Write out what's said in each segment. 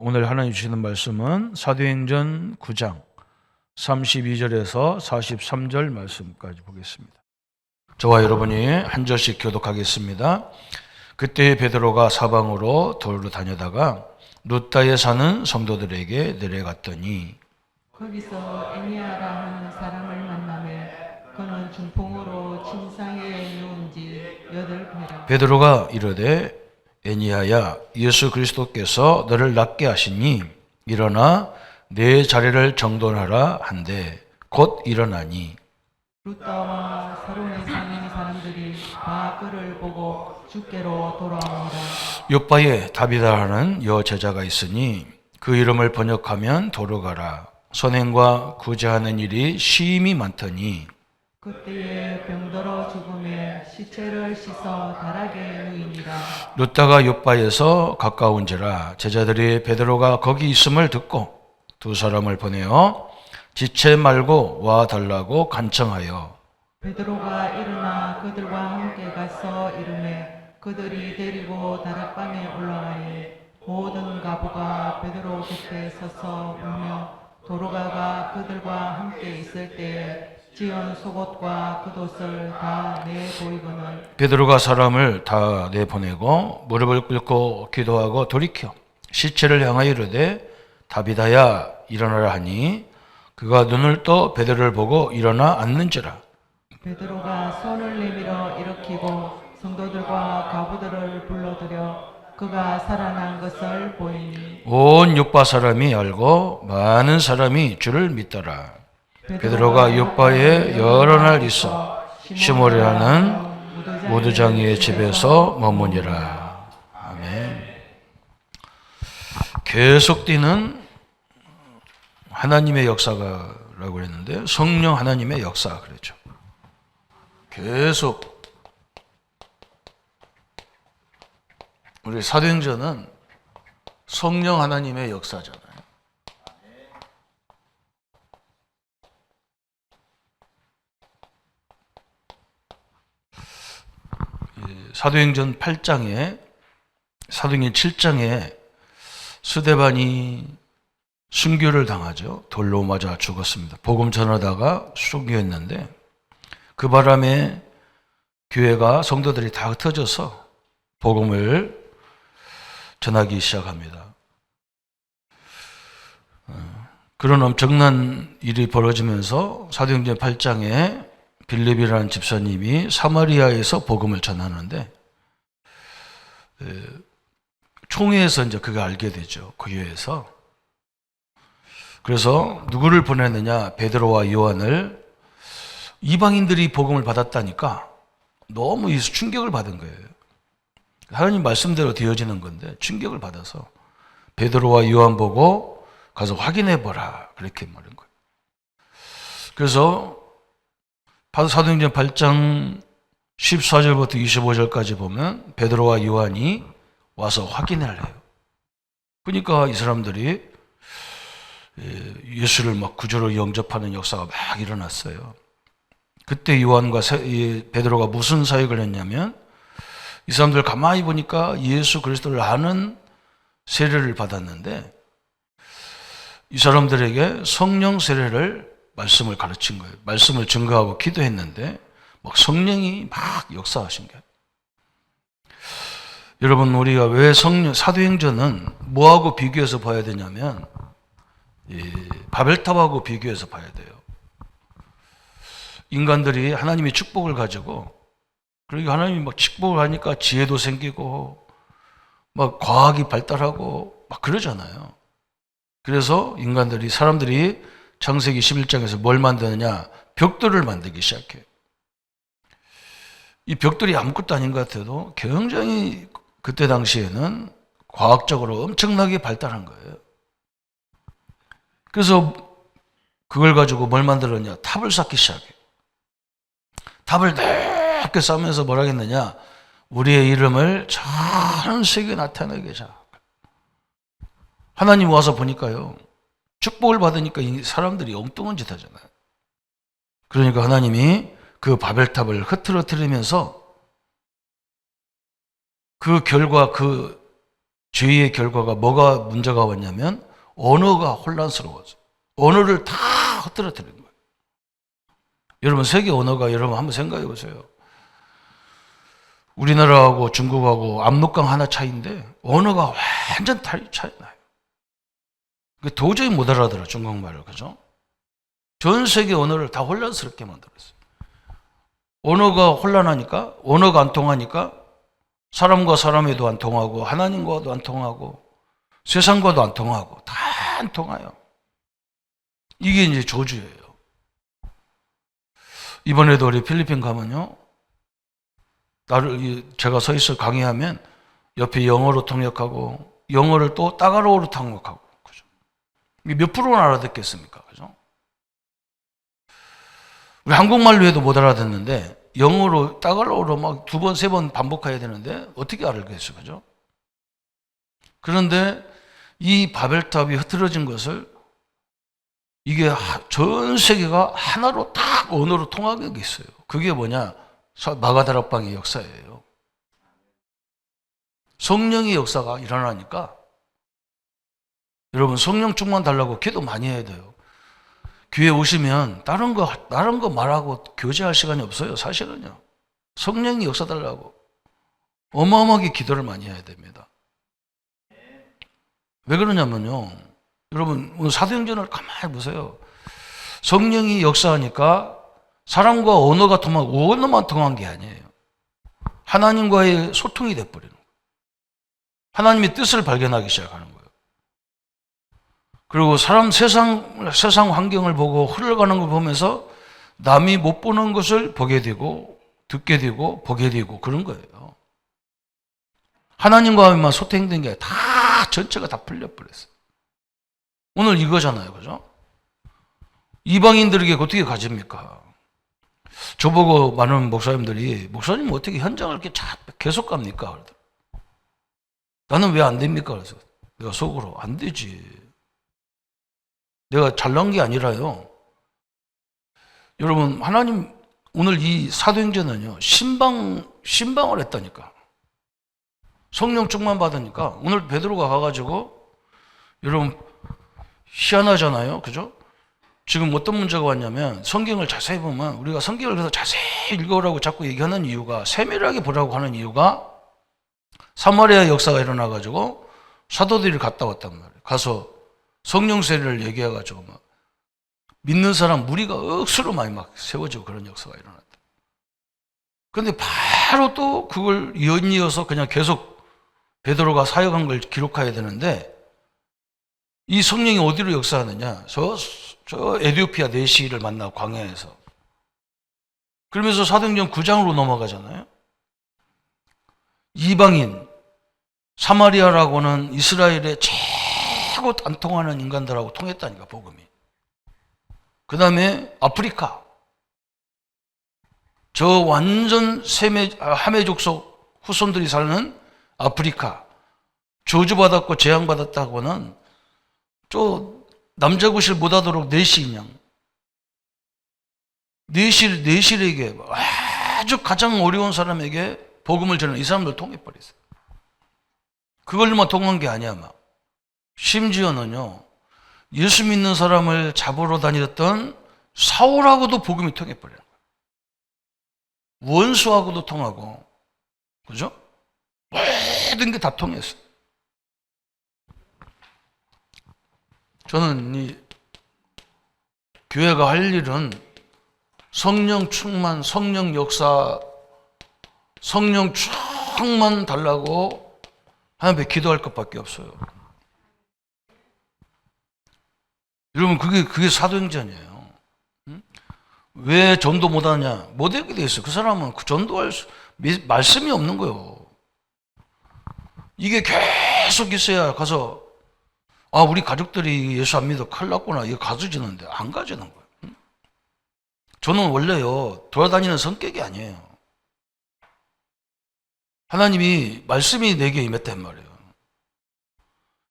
오늘 하나님 주시는 말씀은 사도행전 9장 32절에서 43절 말씀까지 보겠습니다. 저와 여러분이 한 절씩 교독하겠습니다. 그때 베드로가 사방으로 돌로 다니다가 루다에 사는 성도들에게 내려갔더니 거기서 에니아라는 사람을 만나매 그는 중풍으로 침상에 누운 지 8회라. 베드로가 이르되 에니야야 예수 그리스도께서 너를 낫게 하시니 일어나 내 자리를 정돈하라 한데 곧 일어나니 루다와 사론에 사는 사람들이 다 그를 보고 주께로 돌아오니라. 요바에 다비다라는 여제자가 있으니 그 이름을 번역하면 도르가라. 선행과 구제하는 일이 심히 많더니 그때에 병들어 죽음에 시체를 씻어 다락에 누이니라. 루다가 요바에서 가까운지라 제자들이 베드로가 거기 있음을 듣고 두 사람을 보내어 지체 말고 와 달라고 간청하여 베드로가 일어나 그들과 함께 가서 이르매 그들이 데리고 다락방에 올라가니 모든 가부가 베드로 곁에 서서 울며 도로가가 그들과 함께 있을 때에 지은 속옷과 겉옷을 다 내보이거늘 베드로가 사람을 다 내보내고 무릎을 꿇고 기도하고 돌이켜 시체를 향하여 이르되 다비다야 일어나라 하니 그가 눈을 떠 베드로를 보고 일어나 앉는지라. 베드로가 손을 내밀어 일으키고 성도들과 가부들을 불러들여 그가 살아난 것을 보이니 온 요파 사람이 알고 많은 사람이 주를 믿더라. 베드로가 요파에 여러 날 있어 시몬이라는 모두장이의 집에서 머무니라. 아멘. 계속 뛰는 하나님의 역사라고 했는데 성령 하나님의 역사 그랬죠. 계속 우리 사도행전은 성령 하나님의 역사잖아요. 사도행전 8장에 사도행전 7장에 스데반이 순교를 당하죠. 돌로 맞아 죽었습니다. 복음 전하다가 순교했는데 그 바람에 교회가 성도들이 다 흩어져서 복음을 전하기 시작합니다. 그런 엄청난 일이 벌어지면서 사도행전 8장에 빌립이라는 집사님이 사마리아에서 복음을 전하는데 총회에서 이제 그가 알게 되죠. 그 교회에서. 그래서 누구를 보냈느냐? 베드로와 요한을. 이방인들이 복음을 받았다니까 너무 충격을 받은 거예요. 하나님 말씀대로 되어지는 건데 충격을 받아서 베드로와 요한 보고 가서 확인해 보라 그렇게 말한 거예요. 그래서 사도행전 8장 14절부터 25절까지 보면 베드로와 요한이 와서 확인을 해요. 그러니까 이 사람들이 예수를 막 구주로 영접하는 역사가 막 일어났어요. 그때 요한과 베드로가 무슨 사역을 했냐면 이 사람들 가만히 보니까 예수 그리스도를 아는 세례를 받았는데 이 사람들에게 성령 세례를 말씀을 가르친 거예요. 말씀을 증거하고 기도했는데 막 성령이 막 역사하신 거예요. 여러분 우리가 왜 사도행전은 뭐하고 비교해서 봐야 되냐면 바벨탑하고 비교해서 봐야 돼요. 인간들이 하나님의 축복을 가지고 그러니까 하나님이 막 축복을 하니까 지혜도 생기고 막 과학이 발달하고 막 그러잖아요. 그래서 사람들이 창세기 11장에서 뭘 만드느냐? 벽돌을 만들기 시작해요. 이 벽돌이 아무것도 아닌 것 같아도 굉장히 그때 당시에는 과학적으로 엄청나게 발달한 거예요. 그래서 그걸 가지고 뭘 만들었냐? 탑을 쌓기 시작해요. 탑을 넓게 쌓으면서 뭐라 했느냐? 우리의 이름을 전 세계에 나타내게 하자. 하나님 와서 보니까요. 축복을 받으니까 이 사람들이 엉뚱한 짓 하잖아요. 그러니까 하나님이 그 바벨탑을 흐트러뜨리면서 그 결과 그 죄의 결과가 뭐가 문제가 왔냐면 언어가 혼란스러워져. 언어를 다 흐트러뜨리는 거예요. 여러분 세계 언어가 여러분 한번 생각해 보세요. 우리나라하고 중국하고 압록강 하나 차이인데 언어가 완전 차이 나요. 도저히 못 알아들어 중국말을. 그죠? 전 세계 언어를 다 혼란스럽게 만들었어요. 언어가 혼란하니까, 언어가 안 통하니까 사람과 사람에도 안 통하고 하나님과도 안 통하고 세상과도 안 통하고 다 안 통해요. 이게 이제 저주예요. 이번에도 우리 필리핀 가면요, 제가 서 있어 강의하면 옆에 영어로 통역하고 영어를 또 따가로우로 통역하고, 그죠? 몇 프로나 알아듣겠습니까? 그죠? 우리 한국말로 해도 못 알아듣는데 영어로 따갈로우로 막 2번, 3번 반복해야 되는데 어떻게 알겠어요? 그죠? 그런데 이 바벨탑이 흐트러진 것을 이게 전 세계가 하나로 딱 언어로 통하게 있어요. 그게 뭐냐? 마가다락방의 역사예요. 성령의 역사가 일어나니까 여러분 성령 충만 달라고 기도 많이 해야 돼요. 교회 오시면 다른 거 말하고 교제할 시간이 없어요. 사실은요. 성령이 역사 달라고 어마어마하게 기도를 많이 해야 됩니다. 왜 그러냐면요. 여러분 오늘 사도행전을 가만히 보세요. 성령이 역사하니까 사람과 언어가 통하고 언어만 통한 게 아니에요. 하나님과의 소통이 돼버리는 거예요. 하나님의 뜻을 발견하기 시작하는 거예요. 그리고 세상 환경을 보고 흘러가는 걸 보면서 남이 못 보는 것을 보게 되고 듣게 되고 보게 되고 그런 거예요. 하나님과만 소통된 게 다 전체가 다 풀려버렸어요. 오늘 이거잖아요. 그죠? 이방인들에게 어떻게 가집니까? 저보고 많은 목사님들이 목사님 어떻게 현장을 이렇게 계속 갑니까? 나는 왜 안 됩니까? 그래서 내가 속으로 안 되지. 내가 잘난 게 아니라요. 여러분 하나님 오늘 이 사도행전은요 신방을 했다니까. 성령 충만 받으니까 오늘 베드로가 가가지고 여러분 희한하잖아요. 그죠? 지금 어떤 문제가 왔냐면 성경을 자세히 보면 우리가 성경을 그래서 자세히 읽어라고 자꾸 얘기하는 이유가 세밀하게 보라고 하는 이유가 사마리아 역사가 일어나가지고 사도들이 갔다 왔단 말이에요. 가서 성령 세례를 얘기해가지고 막 믿는 사람 무리가 억수로 많이 막 세워지고 그런 역사가 일어났다. 그런데 바로 또 그걸 이어서 그냥 계속 베드로가 사역한 걸 기록해야 되는데 이 성령이 어디로 역사하느냐? 저 에티오피아 내시를 만나 광야에서. 그러면서 사도행전 9장으로 넘어가잖아요. 이방인 사마리아라고는 이스라엘의 최고 안 통하는 인간들하고 통했다니까 복음이. 그 다음에 아프리카 저 완전 하메 족속 후손들이 사는 아프리카 저주받았고 재앙받았다고는 저 남자 구실 못하도록 내시인양 내실에게 아주 가장 어려운 사람에게 복음을 전하는 이 사람들 통해버렸어요. 그걸로만 통한 게 아니야. 막 심지어는요 예수 믿는 사람을 잡으러 다녔던 사울하고도 복음이 통해버려요. 원수하고도 통하고, 그죠? 모든 게 다 통했어요. 저는 이 교회가 할 일은 성령 충만, 성령 역사, 성령 충만 달라고 하나님께 기도할 것밖에 없어요. 여러분 그게 사도행전이에요. 왜 전도 못하냐? 못하게 돼 있어요. 그 사람은 그 전도할 말씀이 없는 거예요. 이게 계속 있어야 가서 우리 가족들이 예수 안 믿어 큰일 났구나 이거 가져지는데 안 가지는 거예요. 저는 원래요 돌아다니는 성격이 아니에요. 하나님이 말씀이 내게 임했단 말이에요.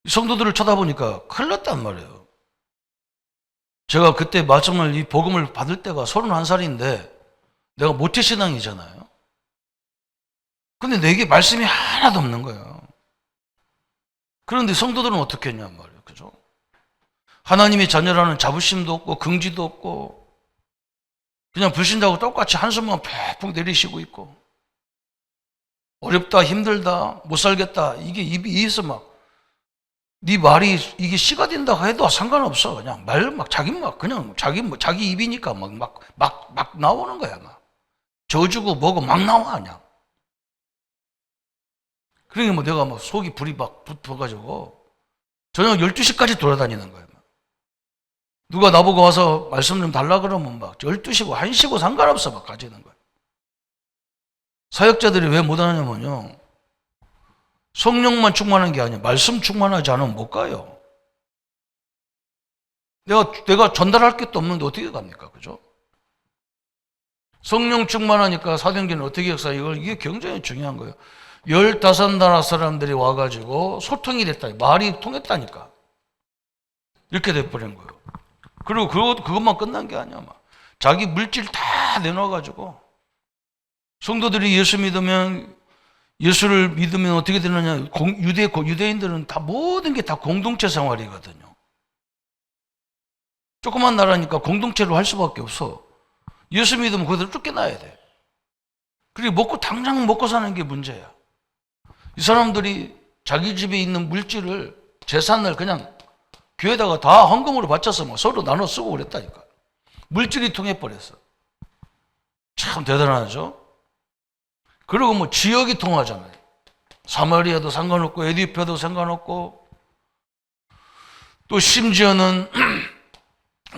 성도들을 쳐다보니까 큰일 났단 말이에요. 제가 그때 말씀을 이 복음을 받을 때가 31살인데 내가 모태신앙이잖아요. 근데 내게 말씀이 하나도 없는 거예요. 그런데 성도들은 어떻게 했냔 말이에요. 그죠? 하나님의 자녀라는 자부심도 없고 긍지도 없고 그냥 불신자하고 똑같이 한숨만 푹푹 내리시고 있고 어렵다 힘들다 못 살겠다 이게 입에서 막 네 말이 이게 씨가 된다고 해도 상관없어. 그냥 말 막 자기 막 그냥 자기 입이니까 막 나오는 거야. 막 저주고 뭐고 막 나와 그냥. 그러니까 뭐 내가 막 속이 불이 막 붙어가지고 저녁 12시까지 돌아다니는 거예요. 누가 나보고 와서 말씀 좀 달라 그러면 막 12시고 1시고 상관없어 막 가지는 거예요. 사역자들이 왜 못하냐면요. 성령만 충만한 게 아니야. 말씀 충만하지 않으면 못 가요. 내가 전달할 게 또 없는데 어떻게 갑니까? 그죠? 성령 충만하니까 사도행전은 어떻게 역사 이게 굉장히 중요한 거예요. 15나라 사람들이 와가지고 소통이 됐다. 말이 통했다니까. 이렇게 돼버린 거예요. 그리고 그것만 끝난 게 아니야. 막. 자기 물질 다 내놔가지고 성도들이 예수를 믿으면 어떻게 되느냐. 유대인들은 다 모든 게 다 공동체 생활이거든요. 조그만 나라니까 공동체로 할 수밖에 없어. 예수 믿으면 그대로 쫓겨나야 돼. 그리고 당장 먹고 사는 게 문제야. 이 사람들이 자기 집에 있는 물질을, 재산을 그냥 교회에다가 다 헌금으로 바쳐서 뭐 서로 나눠 쓰고 그랬다니까. 물질이 통해버렸어. 참 대단하죠? 그리고 뭐 지역이 통하잖아요. 사마리아도 상관없고 에디오피아도 상관없고 또 심지어는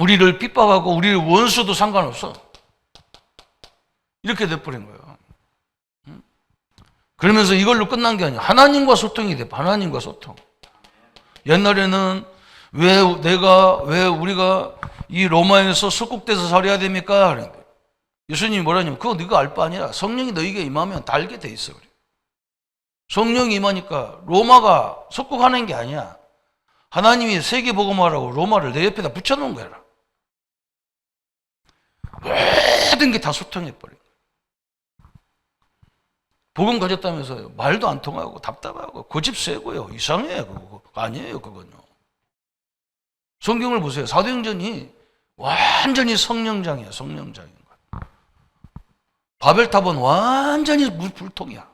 우리를 핍박하고 우리를 원수도 상관없어. 이렇게 돼버린 거예요. 그러면서 이걸로 끝난 게 아니야. 하나님과 소통이 돼. 하나님과 소통. 옛날에는 왜 우리가 이 로마에서 석국돼서 살아야 됩니까? 예수님이 뭐라냐면 그거 네가 알 바 아니라 성령이 너에게 임하면 다 알게 돼 있어. 성령이 임하니까 로마가 석국하는 게 아니야. 하나님이 세계복음화라고 로마를 내 옆에다 붙여놓은 거야. 모든 게 다 소통해버린 거야. 복음 가졌다면서요. 말도 안 통하고 답답하고 고집 세고요. 이상해. 그거 아니에요. 그건요. 성경을 보세요. 사도행전이 완전히 성령장이에요. 성령장인 거예요. 바벨탑은 완전히 불통이야.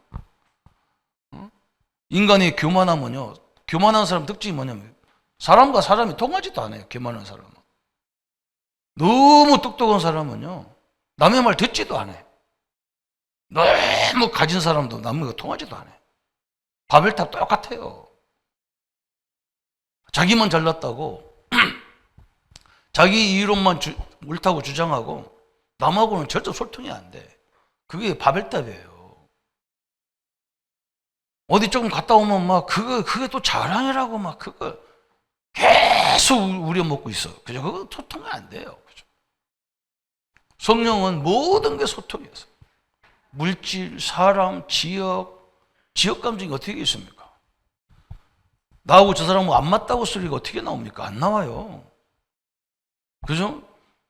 인간의 교만하면요. 교만한 사람 특징이 뭐냐면 사람과 사람이 통하지도 않아요. 교만한 사람은. 너무 똑똑한 사람은요. 남의 말 듣지도 않아요. 너무 가진 사람도 남과 통하지도 않아요. 바벨탑 똑같아요. 자기만 잘났다고 자기 이론만 옳다고 주장하고 남하고는 절대 소통이 안 돼. 그게 바벨탑이에요. 어디 조금 갔다 오면 막 그게 또 자랑이라고 막 그거 계속 우려먹고 있어. 그죠? 그거 소통이 안 돼요. 그죠? 성령은 모든 게 소통이에요. 물질, 사람, 지역 감정이 어떻게 있습니까? 나하고 저 사람은 안 맞다고 소리가 어떻게 나옵니까? 안 나와요. 그죠?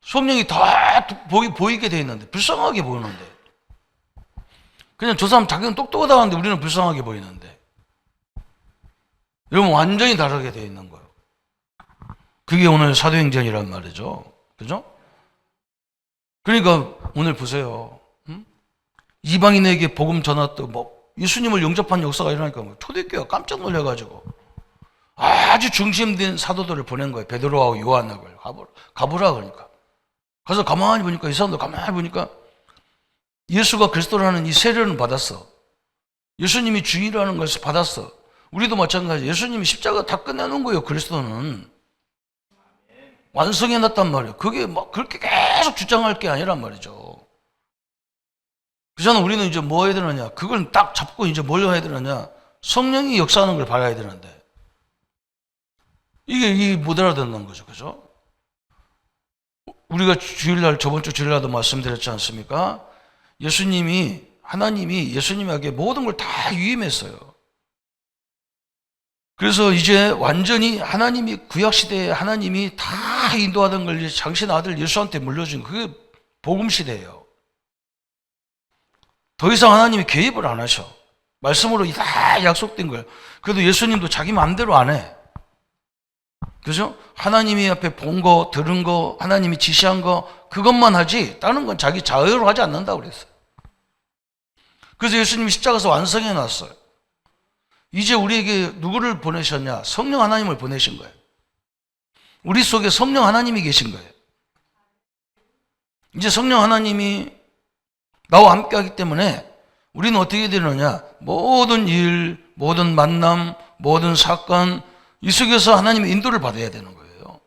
성령이 다 보이게 돼 있는데, 불쌍하게 보이는데. 그냥 저 사람 자기는 똑똑하다 하는데 우리는 불쌍하게 보이는데. 여러분 완전히 다르게 돼 있는 거예요. 그게 오늘 사도행전이란 말이죠. 그죠? 그러니까 오늘 보세요. 이방인에게 복음 전했던 예수님을 영접한 역사가 일어나니까 초대교회가 깜짝 놀라가지고 아주 중심된 사도들을 보낸 거예요. 베드로하고 요한을 가보라 그러니까. 가서 가만히 보니까 이 사람들 가만히 보니까 예수가 그리스도라는 이 세례는 받았어. 예수님이 주인이라는 것을 받았어. 우리도 마찬가지. 예수님이 십자가 다 끝내놓은 거예요. 그리스도는 완성해놨단 말이에요. 그게 막 그렇게 계속 주장할 게 아니란 말이죠. 그래서 우리는 이제 뭐 해야 되느냐? 그걸 딱 잡고 이제 뭘 해야 되느냐? 성령이 역사하는 걸 봐야 되는데 이게 못 알아듣는 거죠, 그죠? 우리가 저번 주 주일날도 말씀드렸지 않습니까? 하나님이 예수님에게 모든 걸 다 위임했어요. 그래서 이제 완전히 하나님이 구약시대에 하나님이 다 인도하던 걸 이제 당신 아들 예수한테 물려준 그게 복음시대예요. 더 이상 하나님이 개입을 안 하셔. 말씀으로 다 약속된 거예요. 그래도 예수님도 자기 마음대로 안 해. 그죠? 하나님이 앞에 본 거, 들은 거, 하나님이 지시한 거, 그것만 하지, 다른 건 자기 자유로 하지 않는다고 그랬어요. 그래서 예수님이 십자가에서 완성해 놨어요. 이제 우리에게 누구를 보내셨냐? 성령 하나님을 보내신 거예요. 우리 속에 성령 하나님이 계신 거예요. 이제 성령 하나님이 나와 함께 하기 때문에 우리는 어떻게 되느냐? 모든 일, 모든 만남, 모든 사건, 이 속에서 하나님의 인도를 받아야 되는 거예요.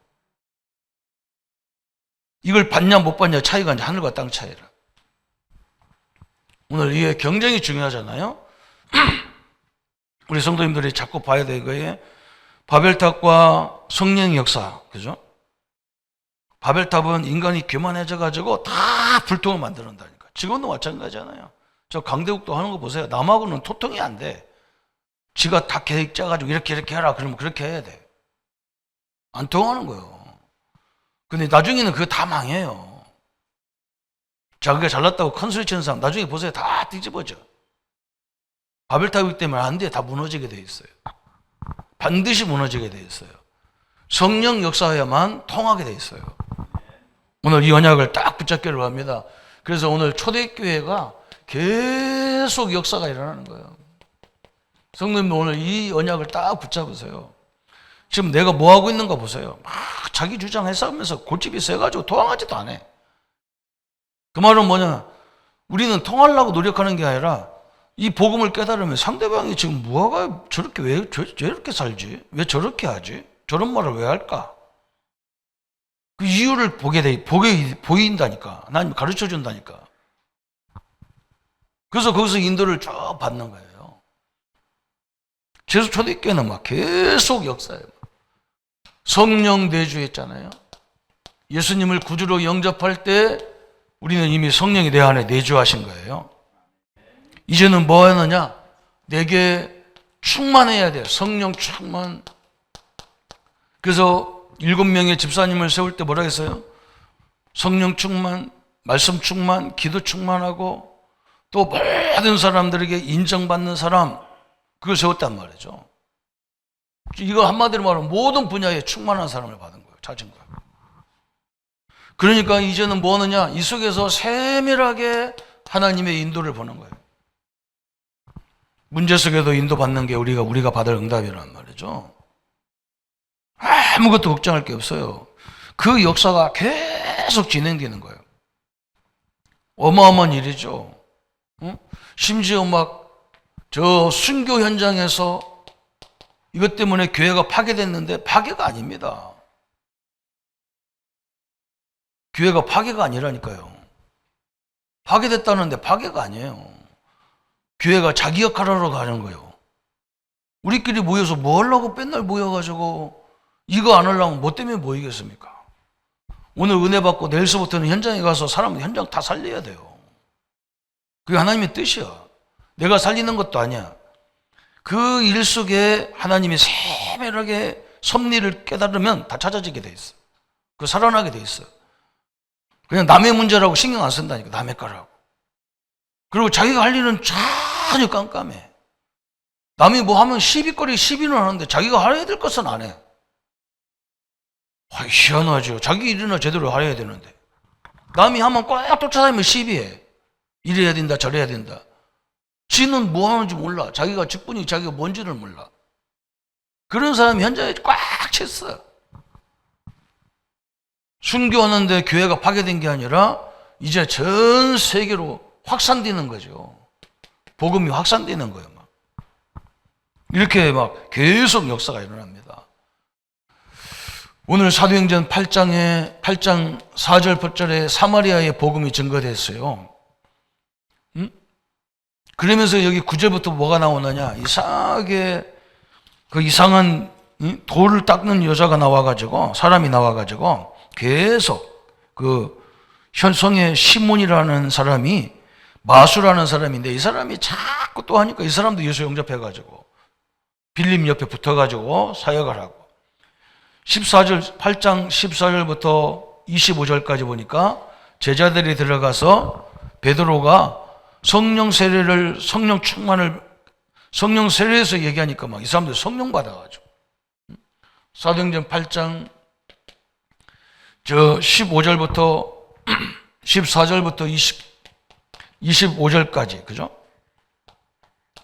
이걸 받냐 못 받냐 차이가 이제 하늘과 땅 차이라. 오늘 이게 굉장히 중요하잖아요. 우리 성도님들이 자꾸 봐야 될 거예요. 바벨탑과 성령의 역사, 그죠? 바벨탑은 인간이 교만해져가지고 다 불통을 만드는다니까. 지금도 마찬가지잖아요. 저 강대국도 하는 거 보세요. 남하고는 소통이 안 돼. 지가 다 계획 짜가지고 이렇게 해라. 그러면 그렇게 해야 돼. 안 통하는 거예요. 근데 나중에는 그거 다 망해요. 자기가 잘났다고 큰소리 치는 사람 나중에 보세요. 다 뒤집어져. 바벨탑이기 때문에 안 돼. 다 무너지게 돼 있어요. 반드시 무너지게 돼 있어요. 성령 역사여야만 통하게 돼 있어요. 오늘 이 언약을 딱 붙잡기를 합니다. 그래서 오늘 초대교회가 계속 역사가 일어나는 거예요. 성도님도 오늘 이 언약을 딱 붙잡으세요. 지금 내가 뭐 하고 있는가 보세요. 막 자기 주장 해석하면서 골집이 세가지고 통하지도 않아. 그 말은 뭐냐? 우리는 통하려고 노력하는 게 아니라 이 복음을 깨달으면 상대방이 지금 뭐가 저렇게 왜 이렇게 살지? 왜 저렇게 하지? 저런 말을 왜 할까? 그 이유를 보인다니까. 하나님 가르쳐 준다니까. 그래서 거기서 인도를 쭉 받는 거예요. 제수 초대교회는 막 계속 역사예요. 성령 내주했잖아요. 예수님을 구주로 영접할 때 우리는 이미 성령이 내 안에 내주하신 거예요. 이제는 뭐 하느냐? 내게 충만해야 돼요. 성령 충만. 그래서 7명의 집사님을 세울 때 뭐라 했어요? 성령 충만, 말씀 충만, 기도 충만하고 또 모든 사람들에게 인정받는 사람, 그걸 세웠단 말이죠. 이거 한마디로 말하면 모든 분야에 충만한 사람을 받은 거예요. 찾은 거예요. 그러니까 이제는 뭐 하느냐? 이 속에서 세밀하게 하나님의 인도를 보는 거예요. 문제 속에도 인도받는 게 우리가 받을 응답이란 말이죠. 아무것도 걱정할 게 없어요. 그 역사가 계속 진행되는 거예요. 어마어마한 일이죠. 심지어 저 순교 현장에서 이것 때문에 교회가 파괴됐는데 파괴가 아닙니다. 교회가 파괴가 아니라니까요. 파괴됐다는데 파괴가 아니에요. 교회가 자기 역할을 하러 가는 거예요. 우리끼리 모여서 뭐 하려고 맨날 모여가지고 이거 안 하려면 뭐 때문에 모이겠습니까? 오늘 은혜 받고 내일서부터는 현장에 가서 사람 현장 다 살려야 돼요. 그게 하나님의 뜻이야. 내가 살리는 것도 아니야. 그 일 속에 하나님이 세밀하게 섭리를 깨달으면 다 찾아지게 돼 있어. 그 살아나게 돼 있어. 그냥 남의 문제라고 신경 안 쓴다니까. 남의 거라고. 그리고 자기가 할 일은 전혀 깜깜해. 남이 뭐 하면 시비는 하는데 자기가 해야 될 것은 안 해. 희한하죠. 자기 일이나 제대로 해야 되는데. 남이 하면 꼭 쫓아다니면 시비해. 이래야 된다, 저래야 된다. 지는 뭐 하는지 몰라. 자기가 직분이 자기가 뭔지를 몰라. 그런 사람이 현장에 꽉 찼어. 순교하는데 교회가 파괴된 게 아니라 이제 전 세계로 확산되는 거죠. 복음이 확산되는 거예요. 이렇게 계속 역사가 일어납니다. 오늘 사도행전 8장 4절 8절에 사마리아의 복음이 증거됐어요. 그러면서 여기 9절부터 뭐가 나오느냐? 이상하게 그 이상한 돌을 닦는 여자가 나와가지고 사람이 나와가지고 계속 그 현성의 시몬이라는 사람이 마수라는 사람인데 이 사람이 자꾸 또 하니까 이 사람도 예수 영접해가지고 빌림 옆에 붙어가지고 사역을 하고 8장 14절부터 25절까지 보니까 제자들이 들어가서 베드로가 성령 충만을 성령 세례에서 얘기하니까 막 이 사람들 성령 받아가지고. 사도행전 8장 15절부터 14절부터 25절까지, 그죠?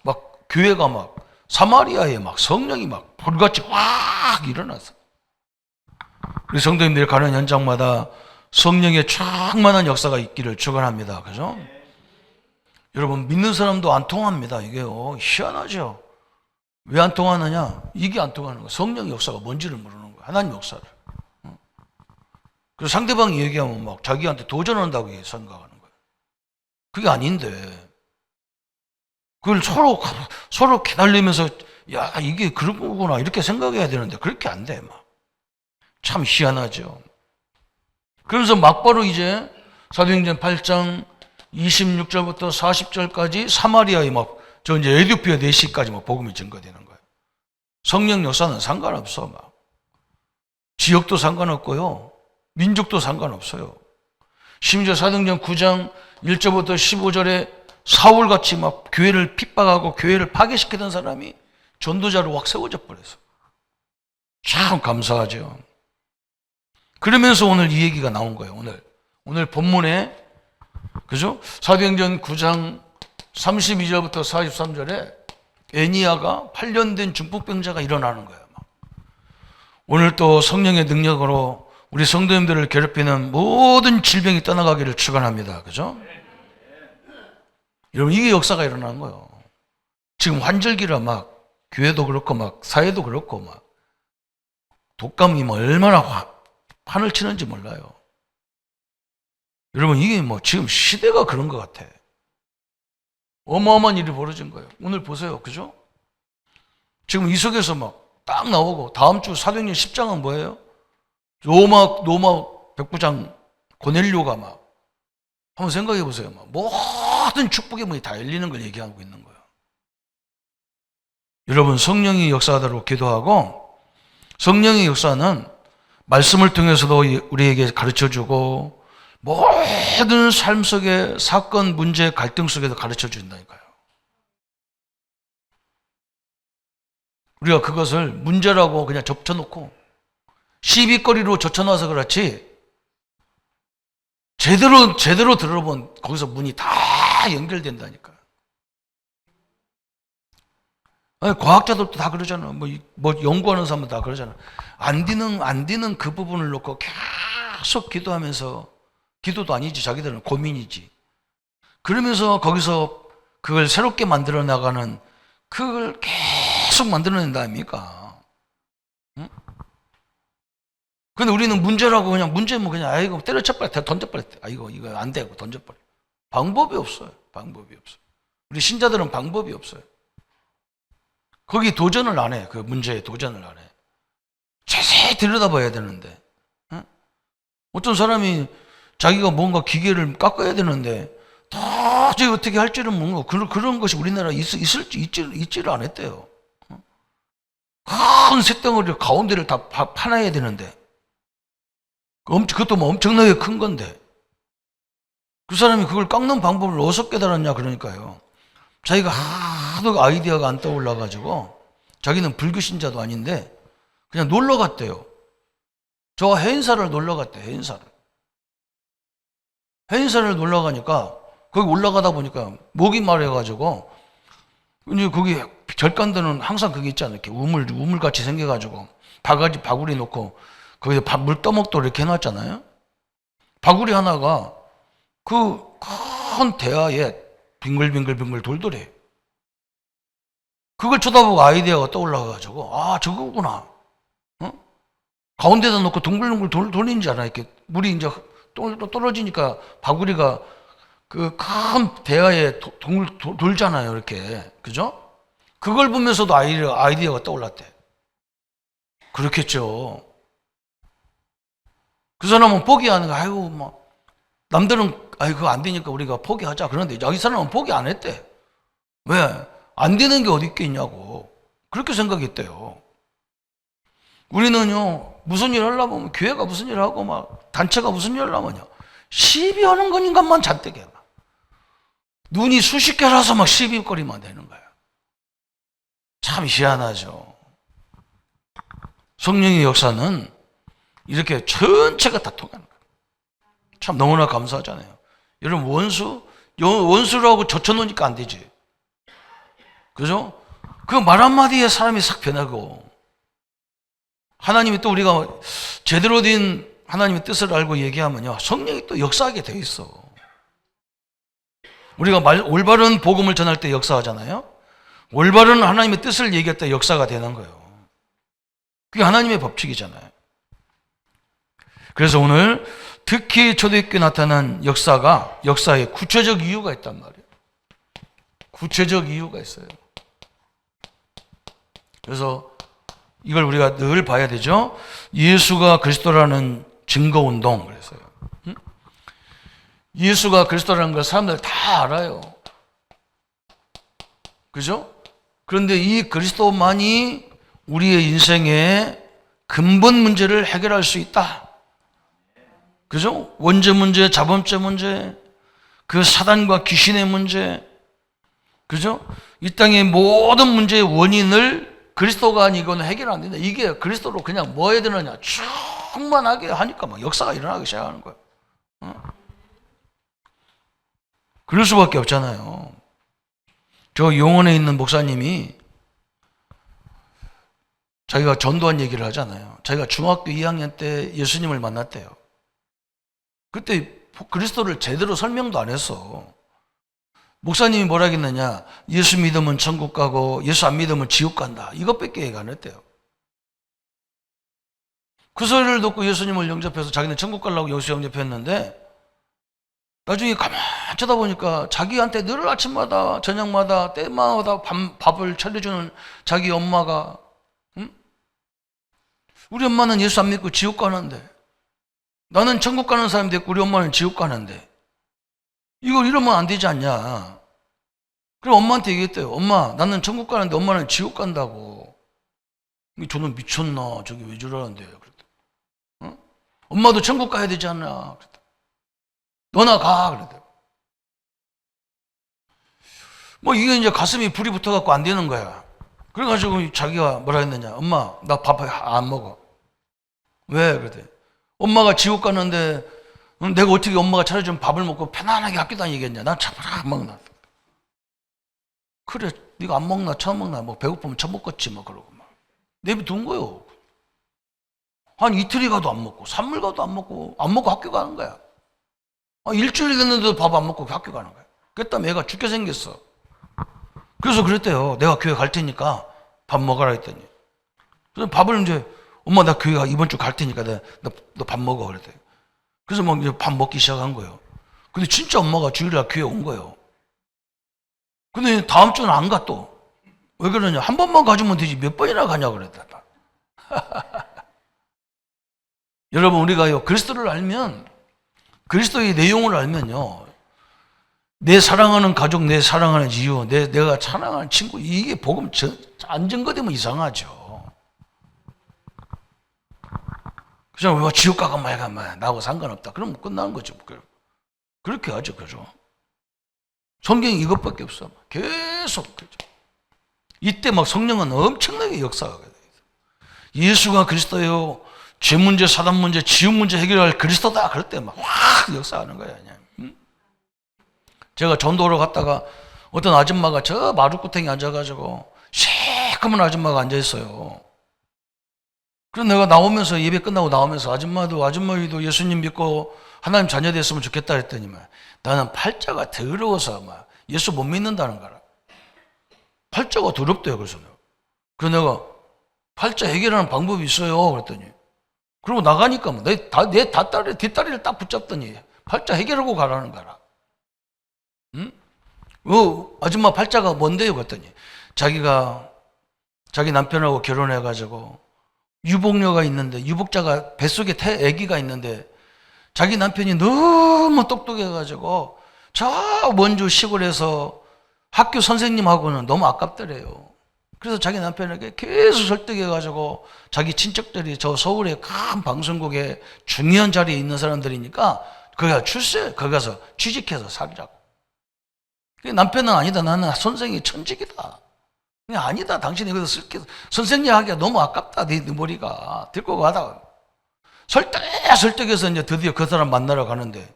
막 교회가 막 사마리아에 막 성령이 막 불같이 확 일어났어. 우리 성도님들이 가는 현장마다 성령의 충만한 역사가 있기를 축원합니다. 그죠? 여러분, 믿는 사람도 안 통합니다. 이게 희한하죠. 왜 안 통하느냐? 이게 안 통하는 거야. 성령의 역사가 뭔지를 모르는 거야. 하나님 역사를. 그래서 상대방이 얘기하면 막 자기한테 도전한다고 생각하는 거야. 그게 아닌데. 그걸 서로 기다리면서, 야, 이게 그런 거구나. 이렇게 생각해야 되는데, 그렇게 안 돼, 막. 참 희한하죠. 그러면서 막바로 이제 사도행전 8장 26절부터 40절까지 사마리아에 이제 에디오피아 내시까지 복음이 증거되는 거예요. 성령 역사는 상관없어, 막. 지역도 상관없고요. 민족도 상관없어요. 심지어 사도행전 9장 1절부터 15절에 사울같이 막 교회를 핍박하고 교회를 파괴시키던 사람이 전도자로 확 세워져 버렸어. 참 감사하죠. 그러면서 오늘 이 얘기가 나온 거예요. 오늘 본문에, 그죠? 사도행전 9장 32절부터 43절에 애니아가 8년 된 중풍병자가 일어나는 거예요. 오늘 또 성령의 능력으로 우리 성도님들을 괴롭히는 모든 질병이 떠나가기를 축원합니다. 그죠? 여러분, 이게 역사가 일어나는 거예요. 지금 환절기라 막 교회도 그렇고 막 사회도 그렇고 막 독감이 얼마나 판을 치는지 몰라요. 여러분, 이게 지금 시대가 그런 것 같아. 어마어마한 일이 벌어진 거예요. 오늘 보세요. 그죠? 지금 이 속에서 막 딱 나오고, 다음 주 사도행전 10장은 뭐예요? 로마 백부장 고넬료가 막, 한번 생각해 보세요. 모든 축복의 문이 다 열리는 걸 얘기하고 있는 거예요. 여러분, 성령이 역사하도록 기도하고, 성령의 역사는 말씀을 통해서도 우리에게 가르쳐주고, 모든 삶 속의 사건, 문제, 갈등 속에도 가르쳐준다니까요. 우리가 그것을 문제라고 그냥 접쳐놓고 시비거리로 젖혀놔서 그렇지, 제대로 들어보면 거기서 문이 다 연결된다니까요. 아니, 과학자들도 다 그러잖아. 연구하는 사람도 다 그러잖아. 안 되는 그 부분을 놓고 계속 기도하면서, 기도도 아니지, 자기들은 고민이지. 그러면서 거기서 그걸 새롭게 만들어 나가는, 그걸 계속 만들어낸다 아닙니까? 응? 근데 우리는 문제라고 문제면 그냥, 아이고, 때려쳐버려, 던져버려. 아이고, 이거 안 되고 던져버려. 방법이 없어요. 우리 신자들은 방법이 없어요. 거기 도전을 안 해. 그 문제에 도전을 안 해. 자세히 들여다봐야 되는데. 응? 어떤 사람이 자기가 뭔가 기계를 깎아야 되는데 도저히 어떻게 할 줄은 모르고, 그런 것이 우리나라에 있지를 않았대요. 큰 쇳덩어리 가운데를 다 파놔야 되는데, 그것도 엄청나게 큰 건데, 그 사람이 그걸 깎는 방법을 어디서 깨달았냐 그러니까요. 자기가 하도 아이디어가 안 떠올라가지고, 자기는 불교 신자도 아닌데 그냥 놀러 갔대요. 저 해인사를 놀러 갔대. 해인사를 놀러 가니까 거기 올라가다 보니까 목이 마려가지고, 이제 거기 절간도는 항상 그게 있잖아요. 이렇게 우물같이 생겨가지고 바구리 놓고 거기에 물 떠먹도록 이렇게 해놨잖아요. 바구리 하나가 그 큰 대야에 빙글빙글 돌더래. 그걸 쳐다보고 아이디어가 떠올라가지고, 아, 저거구나. 가운데다 놓고 둥글둥글 돌리는 줄 알아. 이렇게 물이 이제 떨어지니까 바구리가 그 큰 대야에 돌잖아요. 이렇게. 그죠? 그걸 보면서도 아이디어가 떠올랐대. 그렇겠죠. 그 사람은 포기하는 거, 아이고, 남들은, 그거 안 되니까 우리가 포기하자. 그런데 이 사람은 포기 안 했대. 왜? 안 되는 게 어디 있겠냐고. 그렇게 생각했대요. 우리는요, 무슨 일 하려면, 교회가 무슨 일 하고, 단체가 무슨 일 하려면요, 시비하는 것인가만 잔뜩 해. 눈이 수십 개라서 시비거리만 되는 거예요. 참 희한하죠. 성령의 역사는 이렇게 전체가 다 통하는 거예요. 참 너무나 감사하잖아요. 여러분 원수라고 젖혀놓으니까 안 되지. 그죠? 그 말 한마디에 사람이 싹 변하고, 하나님이 또 우리가 제대로 된 하나님의 뜻을 알고 얘기하면요, 성령이 또 역사하게 돼 있어. 우리가 올바른 복음을 전할 때 역사하잖아요. 올바른 하나님의 뜻을 얘기할 때 역사가 되는 거예요. 그게 하나님의 법칙이잖아요. 그래서 오늘 특히 초대교회에 나타난 역사에 구체적 이유가 있단 말이에요. 구체적 이유가 있어요. 그래서 이걸 우리가 늘 봐야 되죠. 예수가 그리스도라는 증거운동. 그래서요. 예수가 그리스도라는 걸 사람들 다 알아요. 그죠? 그런데 이 그리스도만이 우리의 인생의 근본 문제를 해결할 수 있다. 그죠? 원죄 문제, 자범죄 문제, 그 사단과 귀신의 문제, 그죠? 이 땅의 모든 문제의 원인을 그리스도가 아니고는 해결 안 된다. 이게 그리스도로 그냥 뭐 해야 되느냐? 충만하게 하니까 막 역사가 일어나기 시작하는 거예요. 그럴 수밖에 없잖아요. 저 용원에 있는 목사님이 자기가 전도한 얘기를 하잖아요. 자기가 중학교 2학년 때 예수님을 만났대요. 그때 그리스도를 제대로 설명도 안 했어. 목사님이 뭐라 했느냐? 예수 믿으면 천국 가고 예수 안 믿으면 지옥 간다. 이것밖에 얘기 안 했대요. 그 소리를 듣고 예수님을 영접해서 자기는 천국 가려고 예수 영접했는데, 나중에 가만히 쳐다보니까 자기한테 늘 아침마다 저녁마다 때마다 밥을 차려주는 자기 엄마가, 우리 엄마는 예수 안 믿고 지옥 가는데, 나는 천국 가는 사람이 됐고 우리 엄마는 지옥 가는데, 이걸 이러면 안 되지 않냐. 그럼 엄마한테 얘기했대요. 엄마, 나는 천국 가는데 엄마는 지옥 간다고. 저는 미쳤나? 저기 왜 저러는데요? 그랬더니, 엄마도 천국 가야 되지 않나? 그랬더니, 너나 가. 그랬대요. 뭐 이게 이제 가슴이 불이 붙어갖고 안 되는 거야. 그래가지고 자기가 뭐라 했느냐. 엄마, 나 밥 안 먹어. 왜? 그랬더니, 엄마가 지옥 가는데 내가 어떻게 엄마가 차려준 밥을 먹고 편안하게 학교 다니겠냐. 난 참 안 먹나. 그래, 네가 안 먹나 처음 먹나 뭐 배고프면 처먹겠지 뭐 그러고 막 내비둔 거요. 한 이틀이 가도 안 먹고 3일 가도 안 먹고 학교 가는 거야. 일주일 됐는데도 밥 안 먹고 학교 가는 거야. 그랬더니 애가 죽게 생겼어. 그래서 그랬대요. 내가 교회 갈 테니까 밥 먹어라 했더니, 그래서 밥을 이제 엄마 나 교회 이번 주 갈 테니까 너 밥 먹어 그랬대. 그래서 막 이제 밥 먹기 시작한 거예요. 근데 진짜 엄마가 주일날 교회 온 거예요. 근데 다음 주는 안 가 또. 왜 그러냐? 한 번만 가주면 되지 몇 번이나 가냐 그랬다. 여러분, 우리가요 그리스도를 알면, 그리스도의 내용을 알면요, 내 사랑하는 가족, 내 사랑하는 이유, 내가 사랑하는 친구, 이게 복음 안 증거되면 이상하죠. 그냥 뭐 지옥 가가 말가 나하고 상관없다. 그럼 끝나는 거죠. 그렇게 하죠, 그죠? 성경이 이것밖에 없어. 계속 그죠. 이때 막 성령은 엄청나게 역사하게 돼요. 예수가 그리스도요, 죄 문제, 사단 문제, 지옥 문제 해결할 그리스도다. 그럴 때 막 확 역사하는 거예요. 제가 전도로 갔다가 어떤 아줌마가 저 마루구탱이 앉아가지고 시커먼 아줌마가 앉아있어요. 그래서 내가 나오면서, 예배 끝나고 나오면서 아줌마도 예수님 믿고 하나님 자녀 됐으면 좋겠다 했더니만, 나는 팔자가 더러워서 막 예수 못 믿는다는 거라. 팔자가 더럽대요. 그래서 내가 팔자 해결하는 방법이 있어요. 그랬더니, 그러고 나가니까 뭐 내 뒷다리를 딱 붙잡더니 팔자 해결하고 가라는 거라. 응? 아줌마 팔자가 뭔데요? 그랬더니 자기가 자기 남편하고 결혼해가지고 유복녀가 있는데, 유복자가 뱃속에 아기가 있는데, 자기 남편이 너무 똑똑해가지고 저 먼 시골에서 학교 선생님하고는 너무 아깝더래요. 그래서 자기 남편에게 계속 설득해가지고, 자기 친척들이 저 서울의 큰 방송국에 중요한 자리에 있는 사람들이니까 거기 가서 취직해서 살자고. 남편은 아니다, 나는 선생이 천직이다. 그냥 아니다. 당신이 여기서 쓸게. 선생님 하기가 너무 아깝다. 네 머리가. 데리고 가다가. 설득해서 이제 드디어 그 사람 만나러 가는데,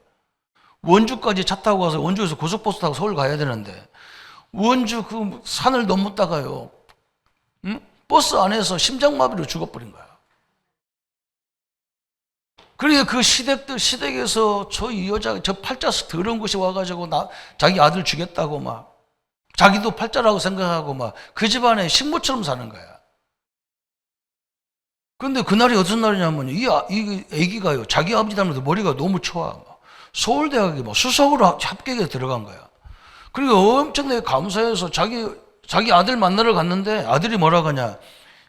원주까지 차 타고 가서 원주에서 고속버스 타고 서울 가야 되는데, 원주 그 산을 넘었다가요, 응? 버스 안에서 심장마비로 죽어버린 거야. 그러니까 그 시댁에서 저 이 여자, 저 팔자 더러운 것이 와가지고 자기 아들 주겠다고 막, 자기도 팔자라고 생각하고 막, 그 집안에 식모처럼 사는 거야. 근데 그날이 어떤 날이냐면, 이 애기가요, 자기 아버지 닮아서 머리가 너무 좋아. 서울대학에 뭐 수석으로 합격에 들어간 거야. 그러니까 엄청나게 감사해서 자기 아들 만나러 갔는데, 아들이 뭐라고 하냐,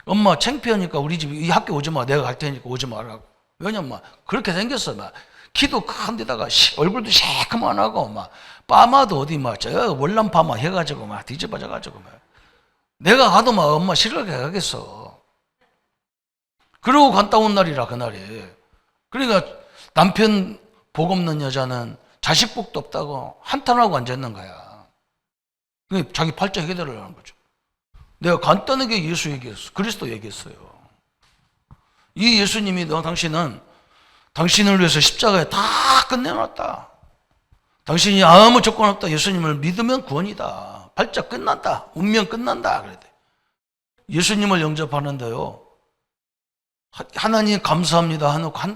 엄마 창피하니까 우리 집 이 학교 오지 마. 내가 갈 테니까 오지 말라고. 왜냐면 막 그렇게 생겼어. 막 키도 큰 데다가 얼굴도 새까만하고 막 파마도 어디 막 저 월남 파마 해가지고 막 뒤집어져가지고 막 내가 가도 막 엄마 싫어하게 가겠어. 그러고 갔다 온 날이라 그날이. 그러니까 남편 복 없는 여자는 자식 복도 없다고 한탄하고 앉아있는 거야. 자기 팔자 해결을 하는 거죠. 내가 간단하게 예수 얘기했어. 그리스도 얘기했어요. 이 예수님이 당신은 당신을 위해서 십자가에 다 끝내놨다. 당신이 아무 조건 없다. 예수님을 믿으면 구원이다. 발작 끝난다. 운명 끝난다. 그랬대. 예수님을 영접하는데요, 하나님 감사합니다 하고 한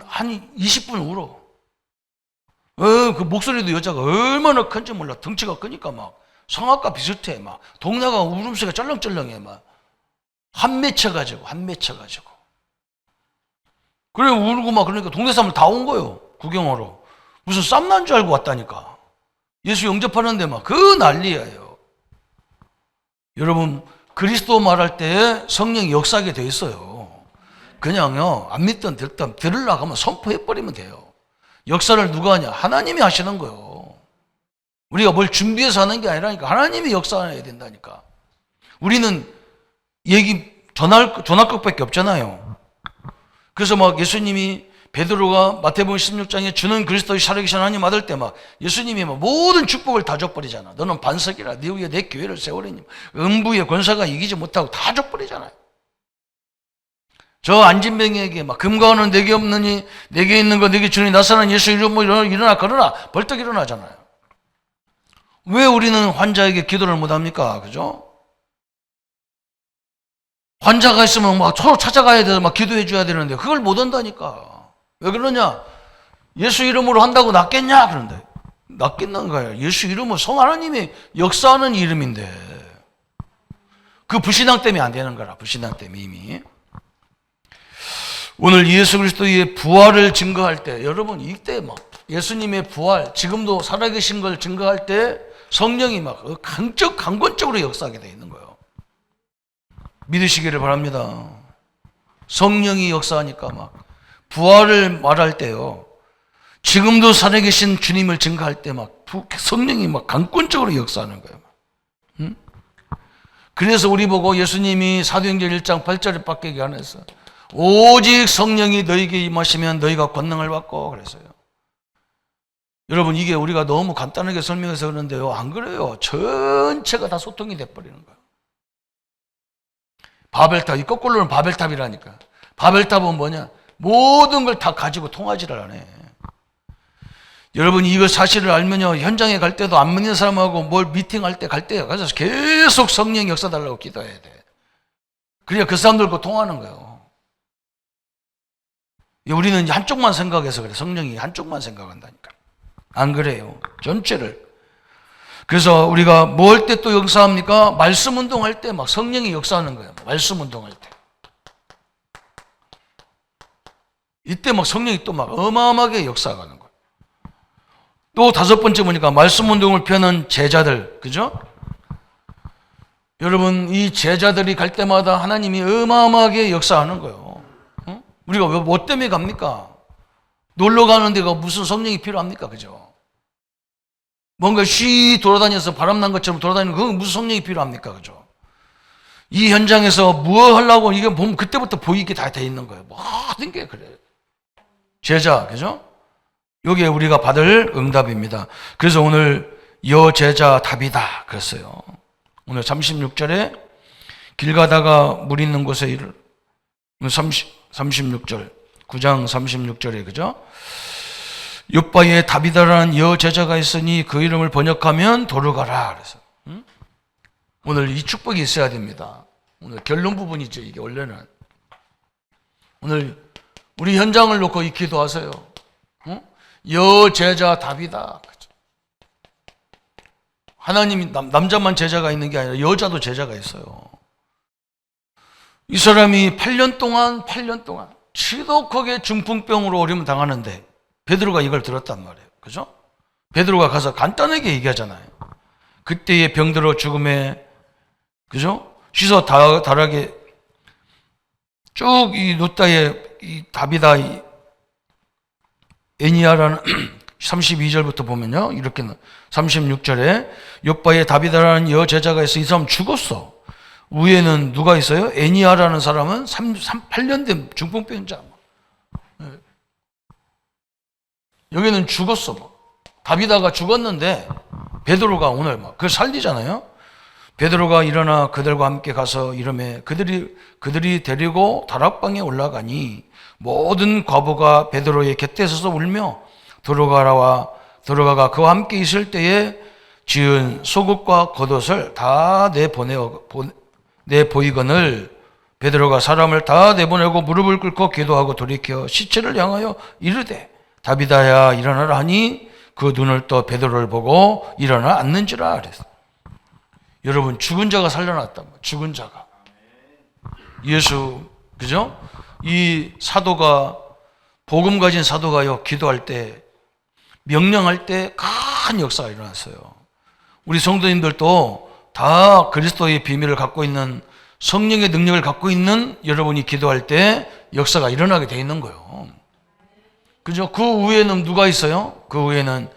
20분 울어. 그 목소리도 여자가 얼마나 큰지 몰라. 덩치가 크니까 막 성악과 비슷해. 막 동네가 울음소리가 쩔렁쩔렁해. 막 한 맺혀가지고. 그래 울고 막 그러니까 동네 사람들 다 온 거예요. 구경하러. 무슨 쌈난 줄 알고 왔다니까. 예수 영접하는데 막 그 난리예요. 여러분, 그리스도 말할 때 성령이 역사하게 돼 있어요. 그냥요, 안 믿든 듣든 들으려고 하면 선포해버리면 돼요. 역사를 누가 하냐? 하나님이 하시는 거예요. 우리가 뭘 준비해서 하는 게 아니라니까. 하나님이 역사해야 된다니까. 우리는 전할 것밖에 없잖아요. 그래서 막 예수님이 베드로가 마태복음 16장에 주는 그리스도의 살아계신 하나님 아들 때 막 예수님이 막 모든 축복을 다 줘버리잖아. 너는 반석이라 네 위에 내 교회를 세우리니 음부의 권사가 이기지 못하고 다 줘버리잖아요. 저 안진뱅이에게 막 금과 은은 내게 없느니 내게 있는 거 내게 주니 나사는 예수 이름으로 일어나 걸어라 벌떡 일어나잖아요. 왜 우리는 환자에게 기도를 못합니까? 그죠? 환자가 있으면 막 서로 찾아가야 돼서 막 기도해 줘야 되는데 그걸 못 한다니까. 왜 그러냐? 예수 이름으로 한다고 낫겠냐? 그런데 낫겠는 거야. 예수 이름은 성 하나님이 역사하는 이름인데 그 불신앙 때문에 안 되는 거라. 불신앙 때문에 이미. 오늘 예수 그리스도의 부활을 증거할 때 여러분 이때 막 예수님의 부활 지금도 살아계신 걸 증거할 때 성령이 막 강권적으로 역사하게 되어 있는 거예요. 믿으시기를 바랍니다. 성령이 역사하니까 막 부활을 말할 때요. 지금도 살아계신 주님을 증거할 때 막 성령이 막 강권적으로 역사하는 거예요. 응? 그래서 우리 보고 예수님이 사도행전 1장 8절에 밖에 안 했어. 오직 성령이 너에게 임하시면 너희가 권능을 받고 그랬어요. 여러분 이게 우리가 너무 간단하게 설명해서 그러는데요. 안 그래요. 전체가 다 소통이 돼버리는 거예요. 바벨탑, 이 거꾸로는 바벨탑이라니까. 바벨탑은 뭐냐? 모든 걸 다 가지고 통하지를 않아. 여러분 이거 사실을 알면요. 현장에 갈 때도 안 믿는 사람하고 뭘 미팅할 때 갈 때 가서 계속 성령 역사 달라고 기도해야 돼. 그래야 그 사람들과 통하는 거예요. 우리는 한쪽만 생각해서 그래. 성령이 한쪽만 생각한다니까. 안 그래요. 전체를. 그래서 우리가 뭐 할 때 또 역사합니까? 말씀 운동할 때 막 성령이 역사하는 거예요. 말씀 운동할 때. 이때 막 성령이 또 막 어마어마하게 역사하는 거예요. 또 다섯 번째 보니까 말씀 운동을 펴는 제자들. 그죠? 여러분 이 제자들이 갈 때마다 하나님이 어마어마하게 역사하는 거예요. 우리가 뭐 때문에 갑니까? 놀러 가는 데가 무슨 성령이 필요합니까? 그죠? 뭔가 쉬 돌아다녀서 바람난 것처럼 돌아다니는 그건 무슨 성령이 필요합니까? 그죠? 이 현장에서 뭐 하려고 이게 보면 그때부터 보이게 다 돼 있는 거예요. 모든 게 그래요. 제자, 그죠? 이게 우리가 받을 응답입니다. 그래서 오늘 여제자 답이다 그랬어요. 오늘 36절에 길 가다가 물 있는 곳에 36절, 9장 36절에 그죠? 욥바에 다비다라는 여제자가 있으니 그 이름을 번역하면 도르가라. 그래서 오늘 이 축복이 있어야 됩니다. 오늘 결론 부분이죠. 이게 원래는 오늘 우리 현장을 놓고 이 기도하세요. 여제자 다비다. 하나님이 남자만 제자가 있는 게 아니라 여자도 제자가 있어요. 이 사람이 8년 동안 지독하게 중풍병으로 어려움 당하는데 베드로가 이걸 들었단 말이에요. 그죠? 베드로가 가서 간단하게 얘기하잖아요. 그때의 병들어 죽음에 그죠? 씻어 달하게 쭉 이 루다의 이 다비다 애니아라는 32절부터 보면요. 이렇게 36절에 욥바에 다비다라는 여제자가 있어 이 사람 죽었어. 위에는 누가 있어요? 애니아라는 사람은 8년 된 중풍병자. 여기는 죽었어. 다비다가 죽었는데 베드로가 오늘 그걸 살리잖아요. 베드로가 일어나 그들과 함께 가서 이름에 그들이 데리고 다락방에 올라가니 모든 과부가 베드로의 곁에 서서 울며 도로가가 그와 함께 있을 때에 지은 속옷과 겉옷을 다 내보이거늘 베드로가 사람을 다 내보내고 무릎을 꿇고 기도하고 돌이켜 시체를 향하여 이르되 다비다야 일어나라 하니 그 눈을 떠 베드로를 보고 일어나 앉는지라 그랬어. 여러분 죽은 자가 살려났단 말이에요. 죽은 자가 예수 그죠? 이 사도가 복음 가진 사도가요 기도할 때 명령할 때 큰 역사가 일어났어요. 우리 성도님들도 다 그리스도의 비밀을 갖고 있는 성령의 능력을 갖고 있는 여러분이 기도할 때 역사가 일어나게 돼 있는 거예요. 그죠? 그 위에는 누가 있어요? 그 위에는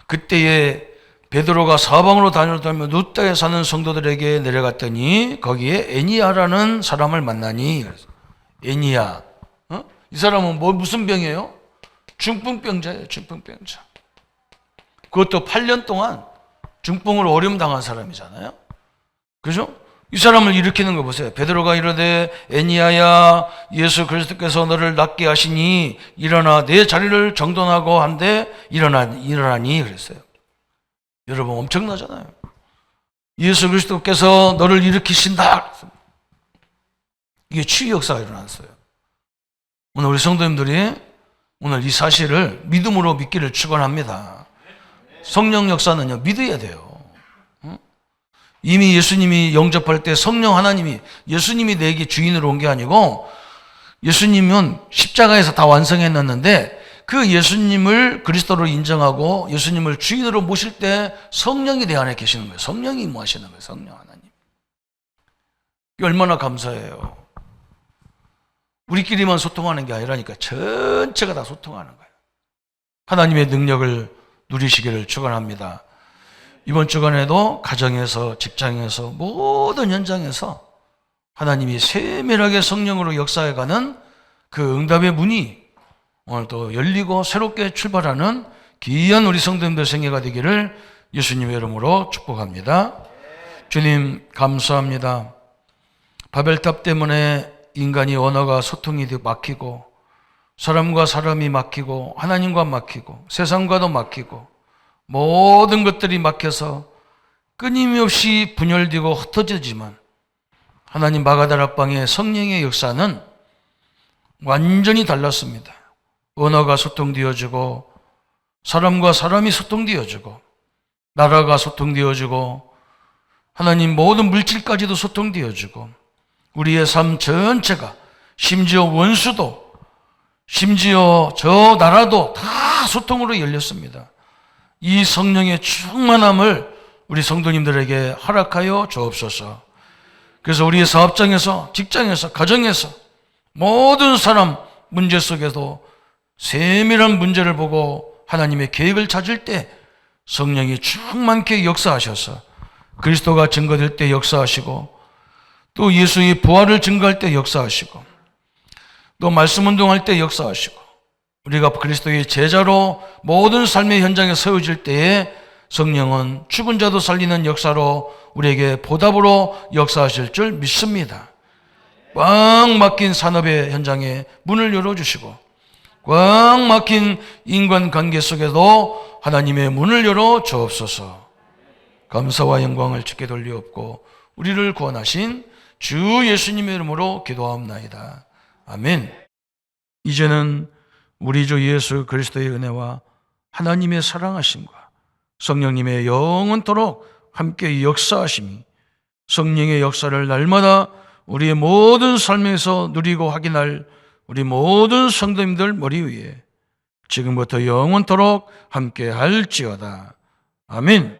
그때에 베드로가 사방으로 다니며 루다에 사는 성도들에게 내려갔더니 거기에 애니아라는 사람을 만나니 애니아 이 사람은 무슨 병이에요? 중풍병자예요. 중풍병자. 그것도 8년 동안 중풍으로 어려움 당한 사람이잖아요. 그죠? 이 사람을 일으키는 거 보세요. 베드로가 이르되 애니아야 예수 그리스도께서 너를 낫게 하시니 일어나 내 자리를 정돈하고 한데 일어나니 그랬어요. 여러분 엄청나잖아요. 예수 그리스도께서 너를 일으키신다. 이게 치유 역사가 일어났어요. 오늘 우리 성도님들이 오늘 이 사실을 믿음으로 믿기를 축원합니다. 성령 역사는요 믿어야 돼요. 이미 예수님이 영접할 때 성령 하나님이 예수님이 내게 주인으로 온 게 아니고 예수님은 십자가에서 다 완성해놨는데 그 예수님을 그리스도로 인정하고 예수님을 주인으로 모실 때 성령이 내 안에 계시는 거예요. 성령이 뭐 하시는 거예요? 성령 하나님. 이게 얼마나 감사해요. 우리끼리만 소통하는 게 아니라니까 전체가 다 소통하는 거예요. 하나님의 능력을 누리시기를 축원합니다. 이번 주간에도 가정에서 직장에서 모든 현장에서 하나님이 세밀하게 성령으로 역사해가는 그 응답의 문이 오늘 또 열리고 새롭게 출발하는 귀한 우리 성도님들 생애가 되기를 예수님의 이름으로 축복합니다. 주님 감사합니다. 바벨탑 때문에 인간이 언어가 소통이 막히고 사람과 사람이 막히고 하나님과 막히고 세상과도 막히고 모든 것들이 막혀서 끊임없이 분열되고 흩어지지만 하나님 마가다락방의 성령의 역사는 완전히 달랐습니다. 언어가 소통되어지고 사람과 사람이 소통되어지고 나라가 소통되어지고 하나님 모든 물질까지도 소통되어지고 우리의 삶 전체가 심지어 원수도 심지어 저 나라도 다 소통으로 열렸습니다. 이 성령의 충만함을 우리 성도님들에게 허락하여 주옵소서. 그래서 우리의 사업장에서 직장에서 가정에서 모든 사람 문제 속에도 세밀한 문제를 보고 하나님의 계획을 찾을 때 성령이 충만케 역사하셔서 그리스도가 증거될 때 역사하시고 또 예수의 부활을 증거할 때 역사하시고 또 말씀 운동할 때 역사하시고 우리가 그리스도의 제자로 모든 삶의 현장에 세워질 때에 성령은 죽은 자도 살리는 역사로 우리에게 보답으로 역사하실 줄 믿습니다. 꽉 막힌 산업의 현장에 문을 열어주시고 꽉 막힌 인간관계 속에도 하나님의 문을 열어 주옵소서. 감사와 영광을 주께 돌리옵고 우리를 구원하신 주 예수님의 이름으로 기도하옵나이다. 아멘. 이제는 우리 주 예수 그리스도의 은혜와 하나님의 사랑하심과 성령님의 영원토록 함께 역사하심이 성령의 역사를 날마다 우리의 모든 삶에서 누리고 확인할 우리 모든 성도님들 머리 위에 지금부터 영원토록 함께 할지어다. 아멘.